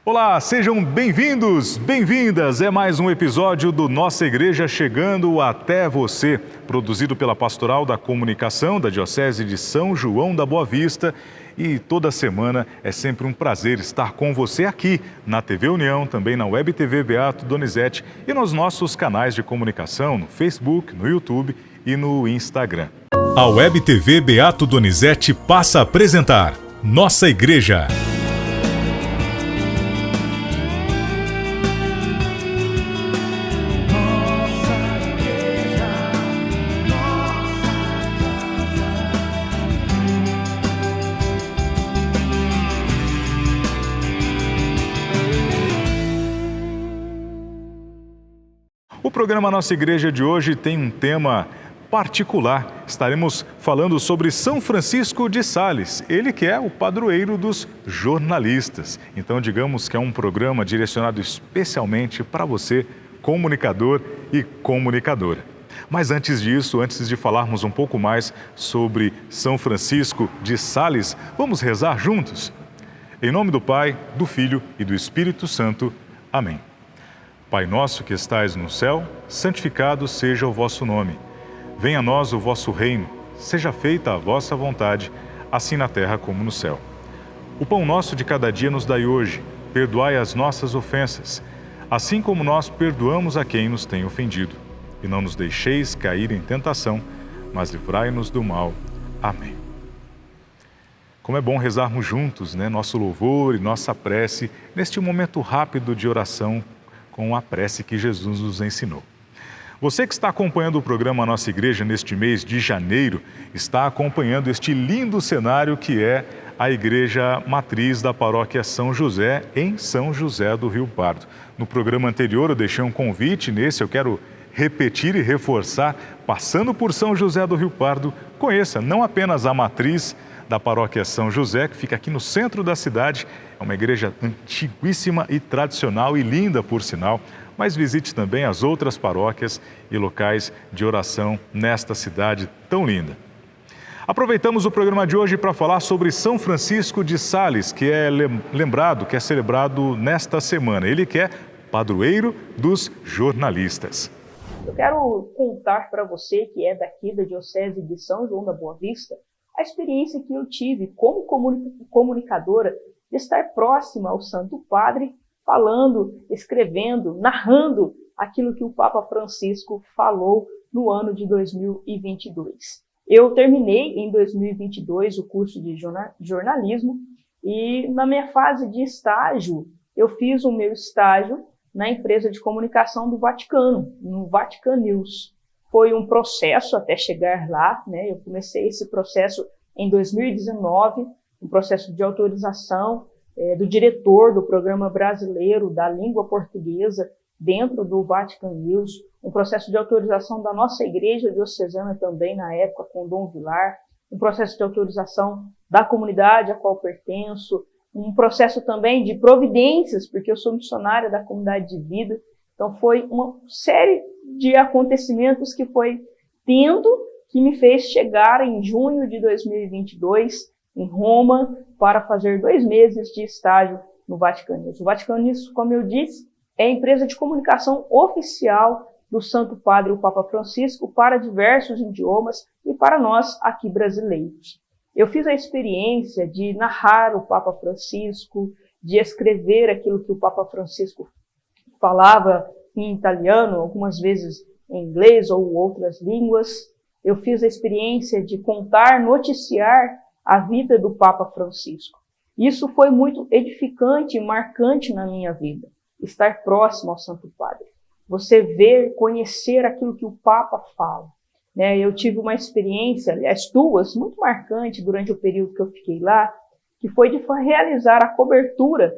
Olá, sejam bem-vindos, bem-vindas. É mais um episódio do Nossa Igreja chegando até você, produzido pela Pastoral da Comunicação da Diocese de São João da Boa Vista. E toda semana é sempre um prazer estar com você aqui na TV União, também na Web TV Beato Donizete e nos nossos canais de comunicação no Facebook, no YouTube e no Instagram. A Web TV Beato Donizete passa a apresentar Nossa Igreja. O programa Nossa Igreja de hoje tem um tema particular. Estaremos falando sobre São Francisco de Sales, ele que é o padroeiro dos jornalistas. Então, digamos que é um programa direcionado especialmente para você, comunicador e comunicadora. Mas antes disso, antes de falarmos um pouco mais sobre São Francisco de Sales, vamos rezar juntos? Em nome do Pai, do Filho e do Espírito Santo. Amém. Pai nosso que estais no céu, santificado seja o vosso nome. Venha a nós o vosso reino, seja feita a vossa vontade, assim na terra como no céu. O pão nosso de cada dia nos dai hoje, perdoai as nossas ofensas, assim como nós perdoamos a quem nos tem ofendido. E não nos deixeis cair em tentação, mas livrai-nos do mal. Amém. Como é bom rezarmos juntos, nosso louvor e nossa prece, neste momento rápido de oração, com a prece que Jesus nos ensinou. Você que está acompanhando o programa Nossa Igreja neste mês de janeiro, está acompanhando este lindo cenário que é a Igreja Matriz da Paróquia São José, em São José do Rio Pardo. No programa anterior eu deixei um convite, nesse eu quero repetir e reforçar, passando por São José do Rio Pardo, conheça não apenas a Matriz da Paróquia São José, que fica aqui no centro da cidade. É uma igreja antiguíssima e tradicional e linda, por sinal, mas visite também as outras paróquias e locais de oração nesta cidade tão linda. Aproveitamos o programa de hoje para falar sobre São Francisco de Sales, que é lembrado, que é celebrado nesta semana. Ele que é padroeiro dos jornalistas. Eu quero contar para você, que é daqui da Diocese de São João da Boa Vista, a experiência que eu tive como comunicadora de estar próxima ao Santo Padre, falando, escrevendo, narrando aquilo que o Papa Francisco falou no ano de 2022. Eu terminei em 2022 o curso de jornalismo e na minha fase de estágio, eu fiz o meu estágio na empresa de comunicação do Vaticano, no Vatican News. Foi um processo até chegar lá, Eu comecei esse processo em 2019, um processo de autorização do diretor do Programa Brasileiro da Língua Portuguesa dentro do Vatican News, um processo de autorização da nossa igreja diocesana também na época com Dom Vilar, um processo de autorização da comunidade a qual pertenço, um processo também de providências, porque eu sou missionária da comunidade de vida. Então foi uma série de acontecimentos que foi tendo, que me fez chegar em junho de 2022 em Roma para fazer 2 meses de estágio no Vatican News. O Vatican News, como eu disse, é a empresa de comunicação oficial do Santo Padre, o Papa Francisco, para diversos idiomas e para nós aqui brasileiros. Eu fiz a experiência de narrar o Papa Francisco, de escrever aquilo que o Papa Francisco falava em italiano, algumas vezes em inglês ou outras línguas. Eu fiz a experiência de contar, noticiar a vida do Papa Francisco. Isso foi muito edificante e marcante na minha vida, estar próximo ao Santo Padre. Você ver, conhecer aquilo que o Papa fala. Eu tive uma experiência, aliás, 2, muito marcante durante o período que eu fiquei lá, que foi de realizar a cobertura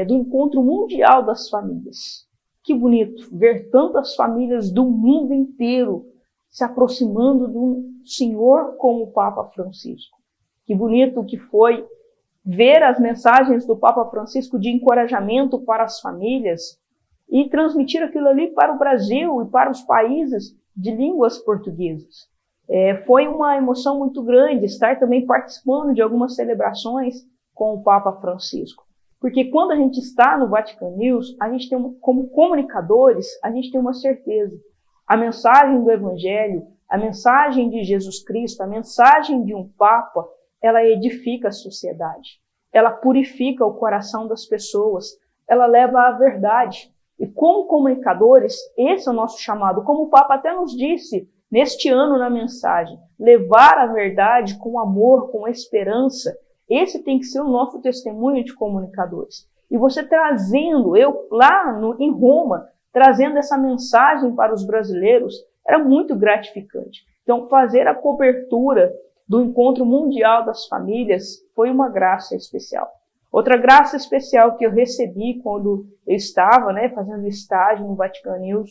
do Encontro Mundial das Famílias. Que bonito ver tantas famílias do mundo inteiro se aproximando de um senhor como o Papa Francisco. Que bonito que foi ver as mensagens do Papa Francisco de encorajamento para as famílias e transmitir aquilo ali para o Brasil e para os países de línguas portuguesas. Foi uma emoção muito grande estar também participando de algumas celebrações com o Papa Francisco. Porque quando a gente está no Vatican News, a gente tem, como comunicadores, a gente tem uma certeza. A mensagem do Evangelho, a mensagem de Jesus Cristo, a mensagem de um Papa, ela edifica a sociedade. Ela purifica o coração das pessoas. Ela leva à verdade. E como comunicadores, esse é o nosso chamado. Como o Papa até nos disse neste ano na mensagem, levar a verdade com amor, com esperança. Esse tem que ser o nosso testemunho de comunicadores. E você trazendo, eu lá em Roma, trazendo essa mensagem para os brasileiros, era muito gratificante. Então, fazer a cobertura do Encontro Mundial das Famílias foi uma graça especial. Outra graça especial que eu recebi quando eu estava fazendo estágio no Vatican News,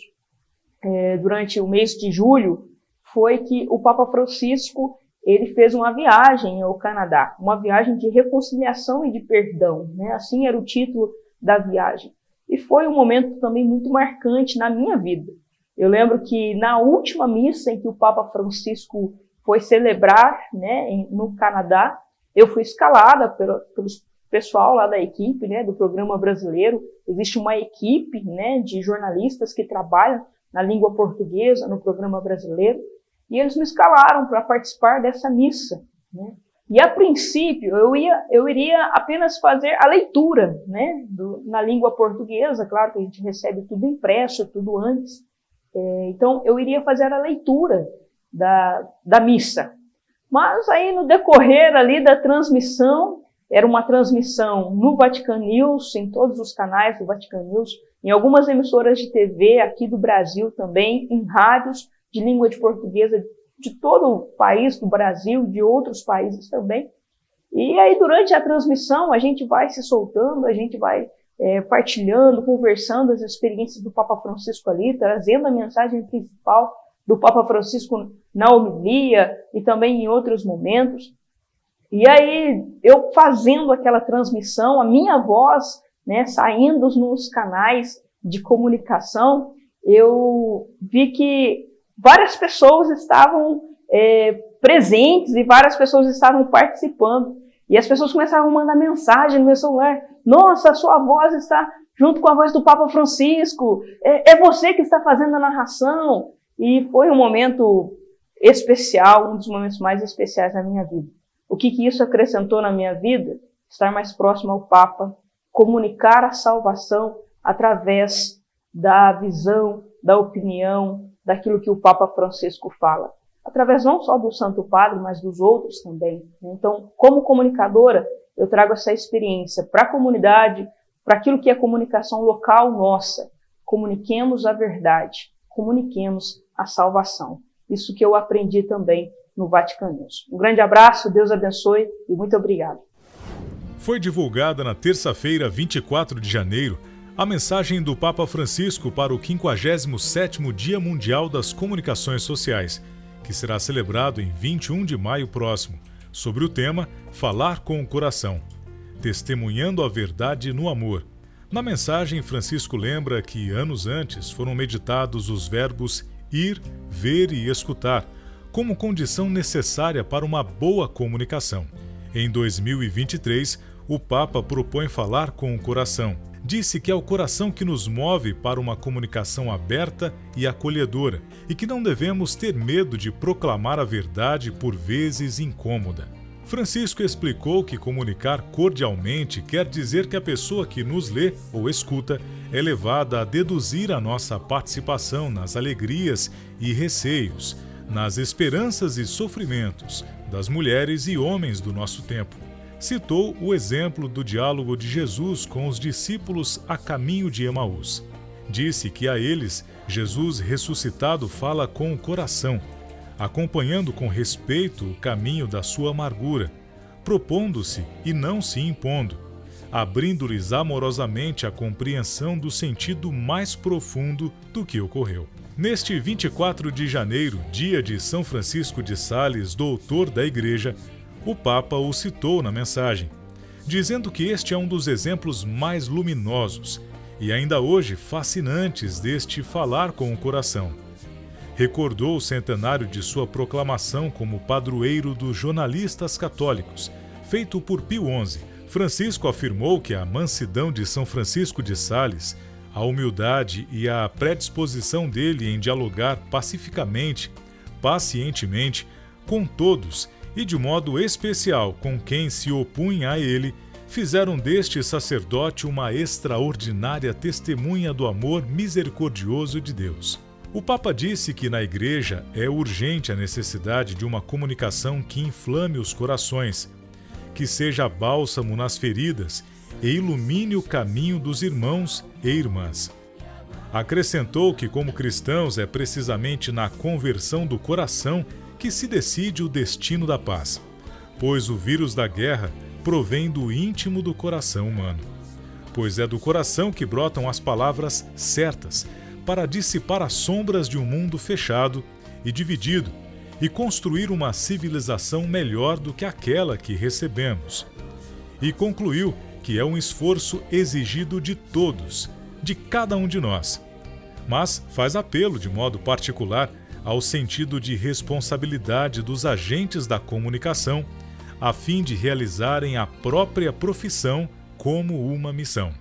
durante o mês de julho, foi que o Papa Francisco ele fez uma viagem ao Canadá, uma viagem de reconciliação e de perdão, assim era o título da viagem. E foi um momento também muito marcante na minha vida. Eu lembro que na última missa em que o Papa Francisco foi celebrar no Canadá, eu fui escalada pelo pessoal lá da equipe do programa brasileiro. Existe uma equipe de jornalistas que trabalham na língua portuguesa no programa brasileiro. E eles me escalaram para participar dessa missa. E a princípio eu iria apenas fazer a leitura na língua portuguesa. Claro que a gente recebe tudo impresso, tudo antes. Então eu iria fazer a leitura da missa. Mas aí no decorrer ali da transmissão, era uma transmissão no Vatican News, em todos os canais do Vatican News, em algumas emissoras de TV aqui do Brasil também, em rádios de língua de portuguesa de todo o país, do Brasil, de outros países também. E aí, durante a transmissão, a gente vai se soltando, a gente vai partilhando, conversando as experiências do Papa Francisco ali, trazendo a mensagem principal do Papa Francisco na homilia e também em outros momentos. E aí, eu fazendo aquela transmissão, a minha voz saindo nos canais de comunicação, eu vi que várias pessoas estavam presentes e várias pessoas estavam participando. E as pessoas começaram a mandar mensagem no meu celular. Nossa, a sua voz está junto com a voz do Papa Francisco. É você que está fazendo a narração. E foi um momento especial, um dos momentos mais especiais da minha vida. O que isso acrescentou na minha vida? Estar mais próximo ao Papa, comunicar a salvação através da visão, da opinião, daquilo que o Papa Francisco fala. Através não só do Santo Padre, mas dos outros também. Então, como comunicadora, eu trago essa experiência para a comunidade, para aquilo que é comunicação local nossa. Comuniquemos a verdade, comuniquemos a salvação. Isso que eu aprendi também no Vatican News. Um grande abraço, Deus abençoe e muito obrigado. Foi divulgada na terça-feira, 24 de janeiro, a mensagem do Papa Francisco para o 57º Dia Mundial das Comunicações Sociais, que será celebrado em 21 de maio próximo, sobre o tema Falar com o Coração, testemunhando a verdade no amor. Na mensagem, Francisco lembra que anos antes foram meditados os verbos ir, ver e escutar, como condição necessária para uma boa comunicação. Em 2023, o Papa propõe falar com o coração. Disse que é o coração que nos move para uma comunicação aberta e acolhedora e que não devemos ter medo de proclamar a verdade por vezes incômoda. Francisco explicou que comunicar cordialmente quer dizer que a pessoa que nos lê ou escuta é levada a deduzir a nossa participação nas alegrias e receios, nas esperanças e sofrimentos das mulheres e homens do nosso tempo. Citou o exemplo do diálogo de Jesus com os discípulos a caminho de Emaús. Disse que a eles, Jesus ressuscitado fala com o coração, acompanhando com respeito o caminho da sua amargura, propondo-se e não se impondo, abrindo-lhes amorosamente a compreensão do sentido mais profundo do que ocorreu. Neste 24 de janeiro, dia de São Francisco de Sales, doutor da Igreja, o Papa o citou na mensagem, dizendo que este é um dos exemplos mais luminosos e ainda hoje fascinantes deste falar com o coração. Recordou o centenário de sua proclamação como padroeiro dos jornalistas católicos, feito por Pio XI, Francisco afirmou que a mansidão de São Francisco de Sales, a humildade e a predisposição dele em dialogar pacificamente, pacientemente, com todos e de modo especial com quem se opunha a ele, fizeram deste sacerdote uma extraordinária testemunha do amor misericordioso de Deus. O Papa disse que na Igreja é urgente a necessidade de uma comunicação que inflame os corações, que seja bálsamo nas feridas e ilumine o caminho dos irmãos e irmãs. Acrescentou que, como cristãos, é precisamente na conversão do coração que se decide o destino da paz, pois o vírus da guerra provém do íntimo do coração humano. Pois é do coração que brotam as palavras certas para dissipar as sombras de um mundo fechado e dividido e construir uma civilização melhor do que aquela que recebemos. E concluiu que é um esforço exigido de todos, de cada um de nós. Mas faz apelo de modo particular ao sentido de responsabilidade dos agentes da comunicação, a fim de realizarem a própria profissão como uma missão.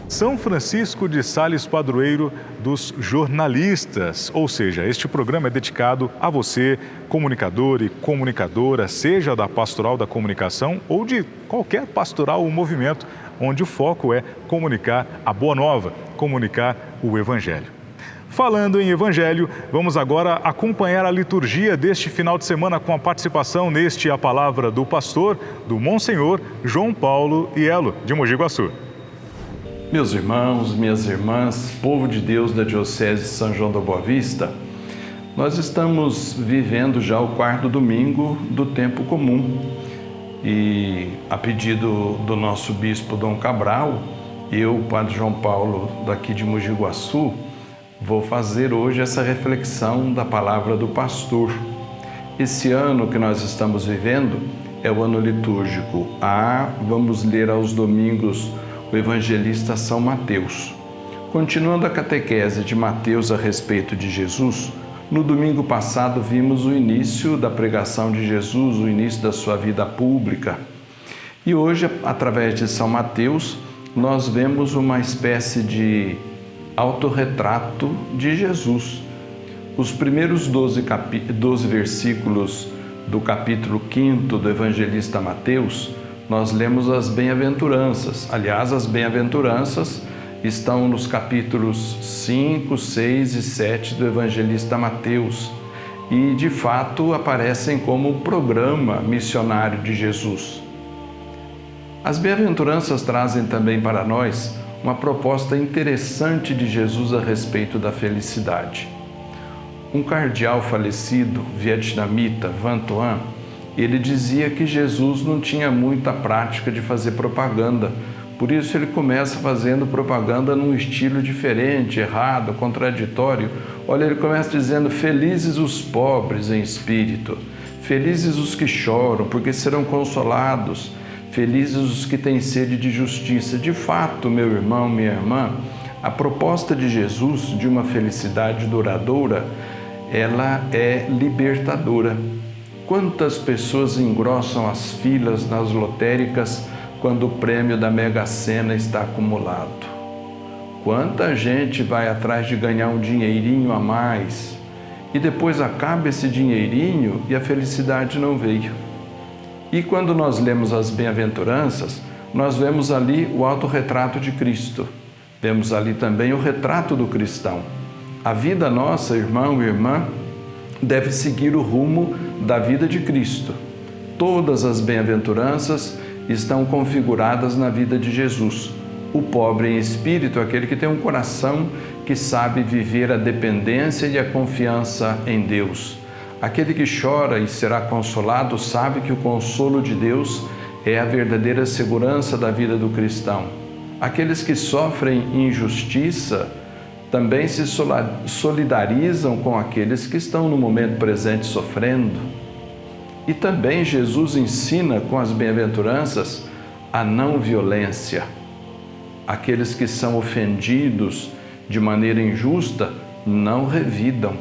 São Francisco de Sales, padroeiro dos jornalistas, ou seja, este programa é dedicado a você, comunicador e comunicadora, seja da Pastoral da Comunicação ou de qualquer pastoral ou movimento, onde o foco é comunicar a boa nova, comunicar o Evangelho. Falando em Evangelho, vamos agora acompanhar a liturgia deste final de semana com a participação neste A Palavra do Pastor, do Monsenhor João Paulo Iello, de Mogi Guaçu. Meus irmãos, minhas irmãs, povo de Deus da Diocese de São João da Boa Vista, nós estamos vivendo já o 4º domingo do tempo comum e, a pedido do nosso bispo Dom Cabral, eu, Padre João Paulo, daqui de Mogi Guaçu, vou fazer hoje essa reflexão da Palavra do Pastor. Esse ano que nós estamos vivendo é o ano litúrgico A. Vamos ler aos domingos o evangelista São Mateus. Continuando a catequese de Mateus a respeito de Jesus, no domingo passado vimos o início da pregação de Jesus, o início da sua vida pública. E hoje, através de São Mateus, nós vemos uma espécie de autorretrato de Jesus. Os primeiros 12 versículos do capítulo 5º do evangelista Mateus, nós lemos as bem-aventuranças. Aliás, as bem-aventuranças estão nos capítulos 5, 6 e 7 do evangelista Mateus e, de fato, aparecem como o programa missionário de Jesus. As bem-aventuranças trazem também para nós uma proposta interessante de Jesus a respeito da felicidade. Um cardeal falecido, vietnamita, Van Thuan, ele dizia que Jesus não tinha muita prática de fazer propaganda, por isso ele começa fazendo propaganda num estilo diferente, errado, contraditório. Olha, ele começa dizendo: felizes os pobres em espírito, felizes os que choram, porque serão consolados, felizes os que têm sede de justiça. De fato, meu irmão, minha irmã, a proposta de Jesus de uma felicidade duradoura, ela é libertadora. Quantas pessoas engrossam as filas nas lotéricas quando o prêmio da Mega Sena está acumulado? Quanta gente vai atrás de ganhar um dinheirinho a mais e depois acaba esse dinheirinho e a felicidade não veio. E quando nós lemos as bem-aventuranças, nós vemos ali o autorretrato de Cristo. Vemos ali também o retrato do cristão. A vida nossa, irmão e irmã, deve seguir o rumo da vida de Cristo. Todas as bem-aventuranças estão configuradas na vida de Jesus. O pobre em espírito, aquele que tem um coração que sabe viver a dependência e a confiança em Deus. Aquele que chora e será consolado sabe que o consolo de Deus é a verdadeira segurança da vida do cristão. Aqueles que sofrem injustiça também se solidarizam com aqueles que estão no momento presente sofrendo. E também Jesus ensina com as bem-aventuranças a não violência. Aqueles que são ofendidos de maneira injusta não revidam,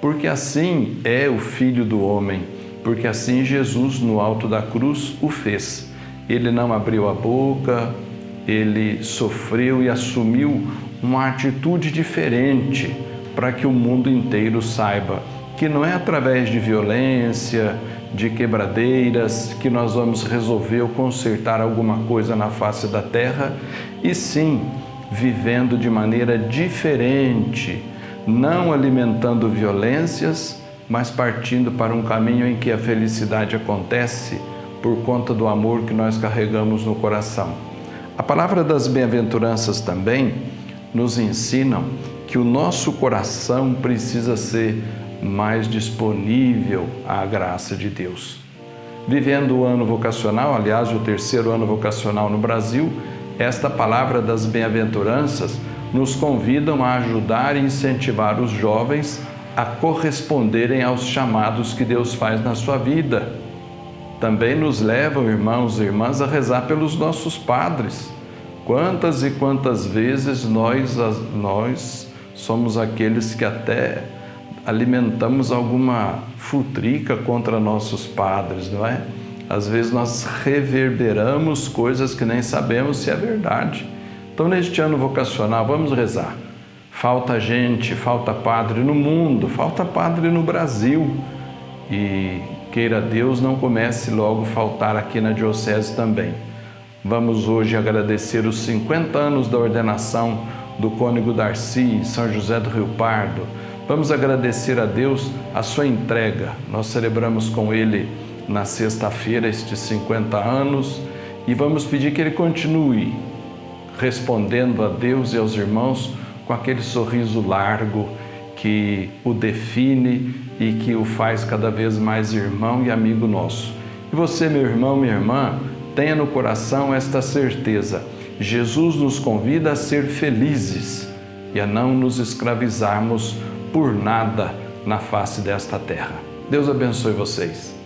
porque assim é o Filho do Homem, porque assim Jesus no alto da cruz o fez. ele não abriu a boca, ele sofreu e assumiu uma atitude diferente para que o mundo inteiro saiba que não é através de violência, de quebradeiras, que nós vamos resolver ou consertar alguma coisa na face da terra, e sim vivendo de maneira diferente, não alimentando violências, mas partindo para um caminho em que a felicidade acontece por conta do amor que nós carregamos no coração. A palavra das bem-aventuranças também nos ensinam que o nosso coração precisa ser mais disponível à graça de Deus. Vivendo o ano vocacional, aliás, o terceiro ano vocacional no Brasil, esta palavra das bem-aventuranças nos convidam a ajudar e incentivar os jovens a corresponderem aos chamados que Deus faz na sua vida. Também nos levam, irmãos e irmãs, a rezar pelos nossos padres. Quantas e quantas vezes nós somos aqueles que até alimentamos alguma futrica contra nossos padres, não é? Às vezes nós reverberamos coisas que nem sabemos se é verdade. Então, neste ano vocacional, vamos rezar. Falta gente, falta padre no mundo, falta padre no Brasil. E queira Deus não comece logo a faltar aqui na diocese também. Vamos hoje agradecer os 50 anos da ordenação do cônego Darcy em São José do Rio Pardo. Vamos agradecer a Deus a sua entrega. Nós celebramos com ele na sexta-feira estes 50 anos e vamos pedir que ele continue respondendo a Deus e aos irmãos com aquele sorriso largo que o define e que o faz cada vez mais irmão e amigo nosso. E você, meu irmão, minha irmã, tenha no coração esta certeza. Jesus nos convida a ser felizes e a não nos escravizarmos por nada na face desta terra. Deus abençoe vocês.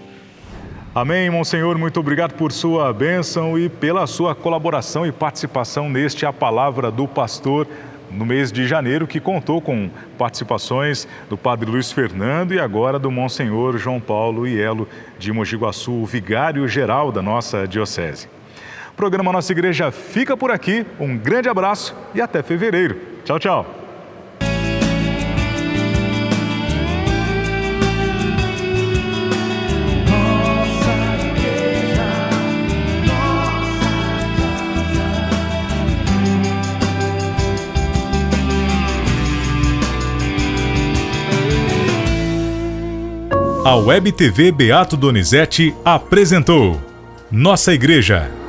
Amém, Monsenhor, muito obrigado por sua bênção e pela sua colaboração e participação neste A Palavra do Pastor no mês de janeiro, que contou com participações do Padre Luiz Fernando e agora do Monsenhor João Paulo Ielo de Mogi Guaçu, o vigário-geral da nossa diocese. O programa Nossa Igreja fica por aqui, um grande abraço e até fevereiro. Tchau, tchau. A Web TV Beato Donizete apresentou Nossa Igreja.